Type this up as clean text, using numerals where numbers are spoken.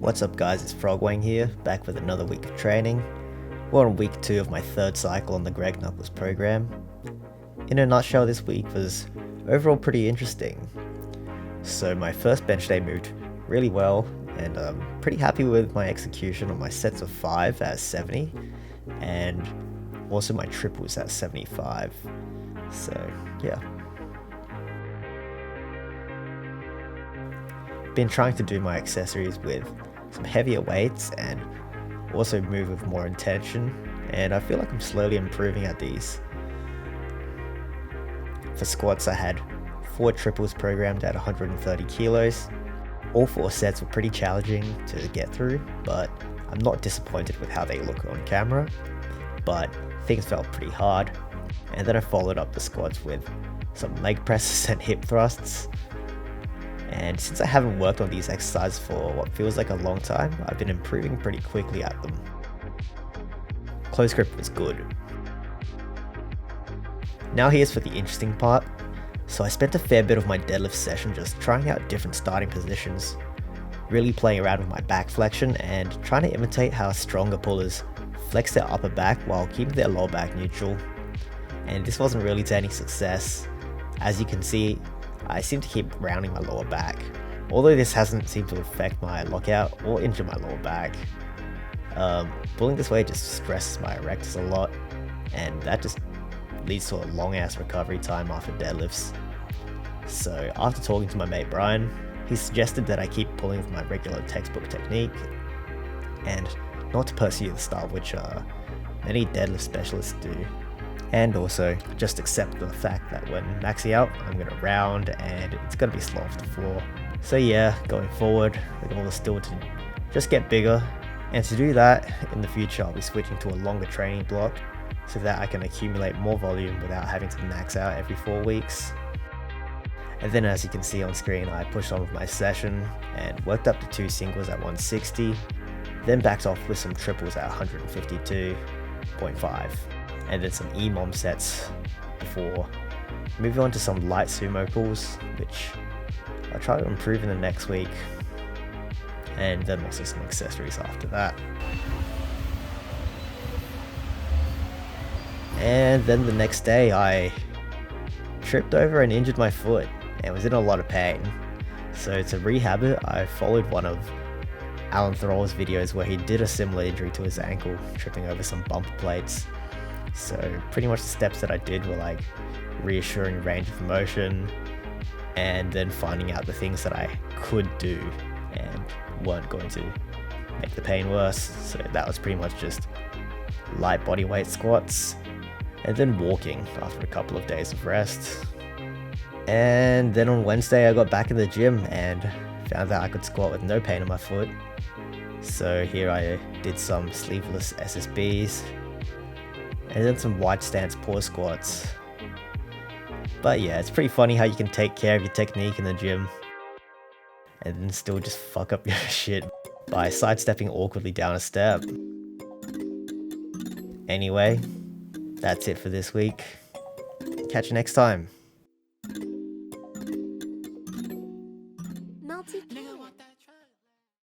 What's up guys, it's Wang here, back with another week of training. We're on week 2 of my 3rd cycle on the Nuckols program. In a nutshell, this week was overall pretty interesting. So my first bench day moved really well, and I'm pretty happy with my execution on my sets of 5 at 70, and also my triples at 75. So yeah. Been trying to do my accessories with some heavier weights and also move with more intention, and I feel like I'm slowly improving at these. For squats, I had 4 triples programmed at 130 kilos. All 4 sets were pretty challenging to get through, but I'm not disappointed with how they look on camera, but things felt pretty hard. And then I followed up the squats with some leg presses and hip thrusts. And since I haven't worked on these exercises for what feels like a long time, I've been improving pretty quickly at them. Close grip was good. Now here's for the interesting part. So I spent a fair bit of my deadlift session just trying out different starting positions, really playing around with my back flexion and trying to imitate how stronger pullers flex their upper back while keeping their lower back neutral. And this wasn't really to any success. As you can see, I seem to keep rounding my lower back, although this hasn't seemed to affect my lockout or injure my lower back. Pulling this way just stresses my erectors a lot, and that just leads to a long ass recovery time after deadlifts. So after talking to my mate Brian, he suggested that I keep pulling with my regular textbook technique and not to pursue the style which many deadlift specialists do. And also just accept the fact that when maxing out, I'm going to round and it's going to be slow off the floor. So yeah, going forward, the goal is still to just get bigger, and to do that, in the future I'll be switching to a longer training block so that I can accumulate more volume without having to max out every 4 weeks. And then as you can see on screen, I pushed on with my session and worked up to 2 singles at 160, then backed off with some triples at 152.5. and then some EMOM sets before moving on to some light sumo pulls, which I'll try to improve in the next week, and then also some accessories after that. And then the next day I tripped over and injured my foot and was in a lot of pain. So to rehab it, I followed one of Alan Thrall's videos where he did a similar injury to his ankle, tripping over some bumper plates. So pretty much the steps that I did were like reassuring range of motion and then finding out the things that I could do and weren't going to make the pain worse. So that was pretty much just light body weight squats and then walking after a couple of days of rest. And then on Wednesday I got back in the gym and found that I could squat with no pain in my foot. So here I did some sleeveless SSBs and then some wide stance pause squats. But yeah, it's pretty funny how you can take care of your technique in the gym and then still just fuck up your shit by sidestepping awkwardly down a step. Anyway, that's it for this week. Catch you next time. Multi